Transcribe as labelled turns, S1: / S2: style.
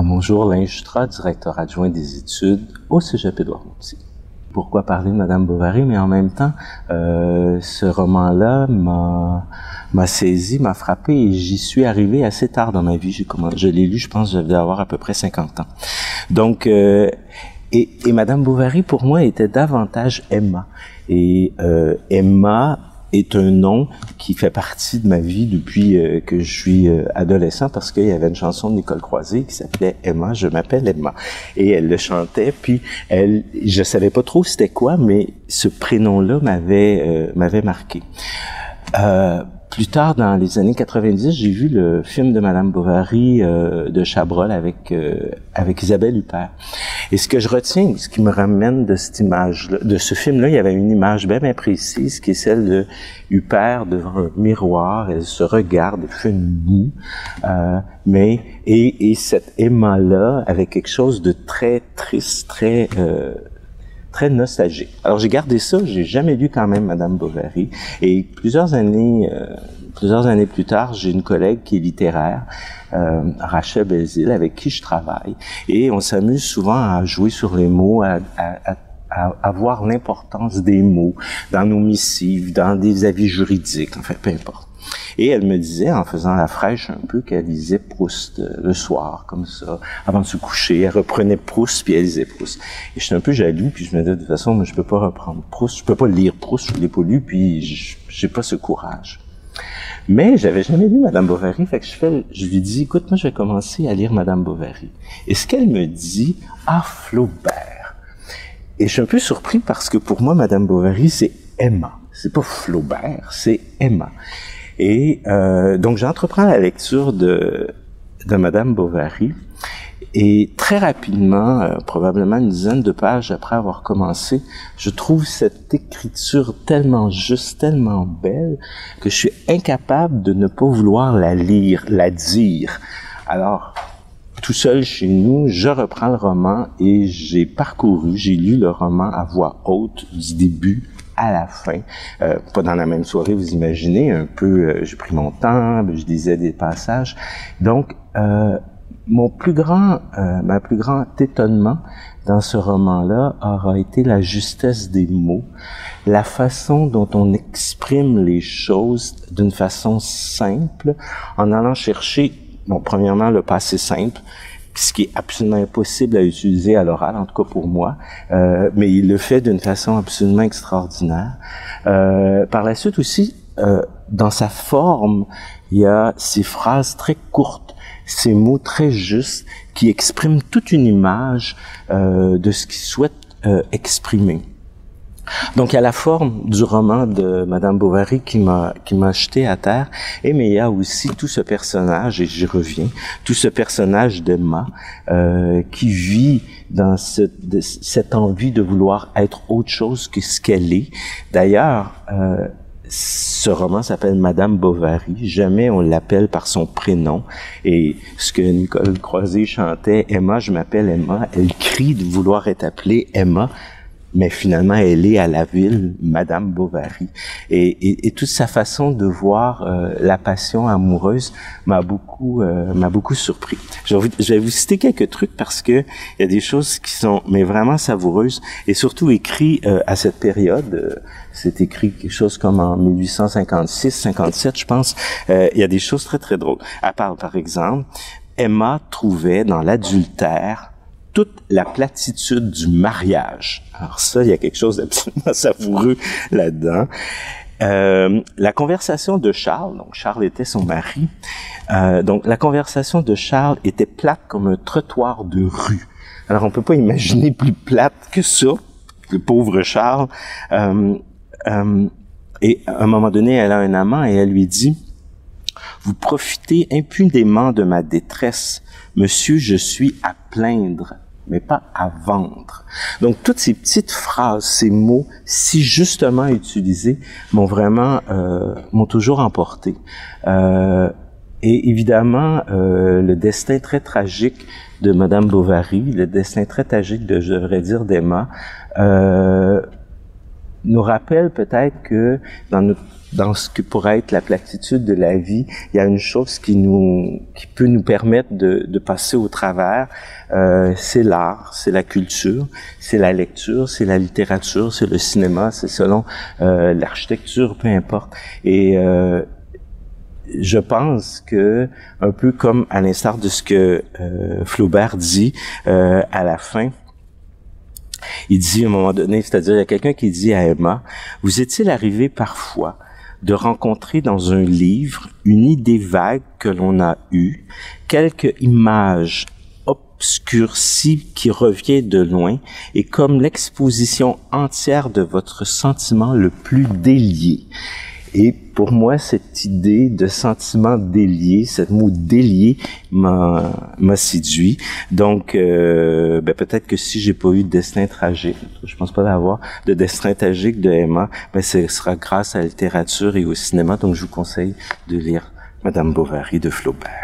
S1: Bonjour, Alain Jutra, directeur adjoint des études au Cégep Édouard-Montpetit. Pourquoi parler de Madame Bovary, mais en même temps, ce roman-là m'a saisi, m'a frappé, et j'y suis arrivé assez tard dans ma vie. Je l'ai lu, je pense, je devais avoir à peu près 50 ans. Donc, et Madame Bovary, pour moi, était davantage Emma. Et Emma est un nom qui fait partie de ma vie depuis que je suis adolescent, parce qu'il y avait une chanson de Nicole Croisé qui s'appelait Emma, je m'appelle Emma. Et elle le chantait, puis je savais pas trop c'était quoi, mais ce prénom-là m'avait marqué. Plus tard, dans les années 90, j'ai vu le film de Madame Bovary de Chabrol avec Isabelle Huppert. Et ce que je retiens, ce qui me ramène de cette image-là, de ce film-là, il y avait une image bien précise, qui est celle de Huppert devant un miroir. Elle se regarde, elle fait une moue, et cette Emma-là avait quelque chose de très triste, très nostalgique. Alors j'ai gardé ça, j'ai jamais lu quand même Madame Bovary, et plusieurs années plus tard, j'ai une collègue qui est littéraire, Rachel Belzile, avec qui je travaille, et on s'amuse souvent à jouer sur les mots, à voir l'importance des mots dans nos missives, dans des avis juridiques, enfin peu importe. Et elle me disait, en faisant la fraîche un peu, qu'elle lisait Proust le soir, comme ça, avant de se coucher. Elle reprenait Proust, puis elle lisait Proust. Et j'étais un peu jaloux, puis je me disais, de toute façon, moi, je peux pas reprendre Proust, je peux pas lire Proust, je l'ai pas lu, puis j'ai pas ce courage. Mais j'avais jamais lu Madame Bovary, fait que je lui dis, écoute, moi, je vais commencer à lire Madame Bovary. Et ce qu'elle me dit, Flaubert. Et je suis un peu surpris parce que pour moi, Madame Bovary, c'est Emma. C'est pas Flaubert, c'est Emma. Et donc j'entreprends la lecture de Madame Bovary, et très rapidement, probablement une dizaine de pages après avoir commencé, je trouve cette écriture tellement juste, tellement belle, que je suis incapable de ne pas vouloir la lire, la dire. Alors, tout seul chez nous, je reprends le roman et j'ai lu le roman à voix haute du début à la fin, pas dans la même soirée, vous imaginez, un peu, j'ai pris mon temps, je lisais des passages. Donc, ma plus grand étonnement dans ce roman-là aura été la justesse des mots, la façon dont on exprime les choses d'une façon simple, en allant chercher, premièrement, le passé simple, ce qui est absolument impossible à utiliser à l'oral, en tout cas pour moi, mais il le fait d'une façon absolument extraordinaire. Par la suite aussi, dans sa forme, il y a ces phrases très courtes, ces mots très justes, qui expriment toute une image de ce qu'il souhaite exprimer. Donc, il y a la forme du roman de Madame Bovary qui m'a jeté à terre, mais il y a aussi tout ce personnage, et j'y reviens, tout ce personnage d'Emma qui vit dans cette envie de vouloir être autre chose que ce qu'elle est. D'ailleurs, ce roman s'appelle Madame Bovary. Jamais on l'appelle par son prénom. Et ce que Nicole Croisé chantait, Emma, je m'appelle Emma, elle crie de vouloir être appelée Emma, mais finalement, elle est à la ville Madame Bovary. Et toute sa façon de voir la passion amoureuse m'a beaucoup surpris. Je vais vous citer quelques trucs parce que il y a des choses qui sont mais vraiment savoureuses, et surtout écrit à cette période. C'est écrit quelque chose comme en 1856-57, je pense. Il y a des choses très très drôles. Elle parle par exemple, Emma trouvait dans l'adultère toute la platitude du mariage. Alors ça, il y a quelque chose d'absolument savoureux là-dedans. La conversation de Charles, donc Charles était son mari, donc la conversation de Charles était plate comme un trottoir de rue. Alors on peut pas imaginer plus plate que ça, le pauvre Charles. Et à un moment donné, elle a un amant et elle lui dit, « Vous profitez impunément de ma détresse. Monsieur, je suis à plaindre, mais pas à vendre. » Donc, toutes ces petites phrases, ces mots, si justement utilisés, m'ont toujours emporté. Et évidemment, le destin très tragique de Madame Bovary, le destin très tragique je devrais dire, d'Emma, nous rappelle peut-être que dans ce que pourrait être la platitude de la vie, il y a une chose qui peut nous permettre de passer au travers. C'est l'art, c'est la culture, c'est la lecture, c'est la littérature, c'est le cinéma, c'est selon l'architecture, peu importe. Et je pense que, un peu comme à l'instar de ce que Flaubert dit à la fin, il dit à un moment donné, c'est-à-dire il y a quelqu'un qui dit à Emma, « Vous est-il arrivé parfois de rencontrer dans un livre une idée vague que l'on a eue, quelque image obscurcie qui revient de loin, et comme l'exposition entière de votre sentiment le plus délié. » Et pour moi, cette idée de sentiment délié, ce mot délié m'a séduit. Donc, peut-être que si j'ai pas eu de destin tragique, je pense pas l'avoir, de destin tragique de Emma, ce sera grâce à la littérature et au cinéma. Donc, je vous conseille de lire Madame Bovary de Flaubert.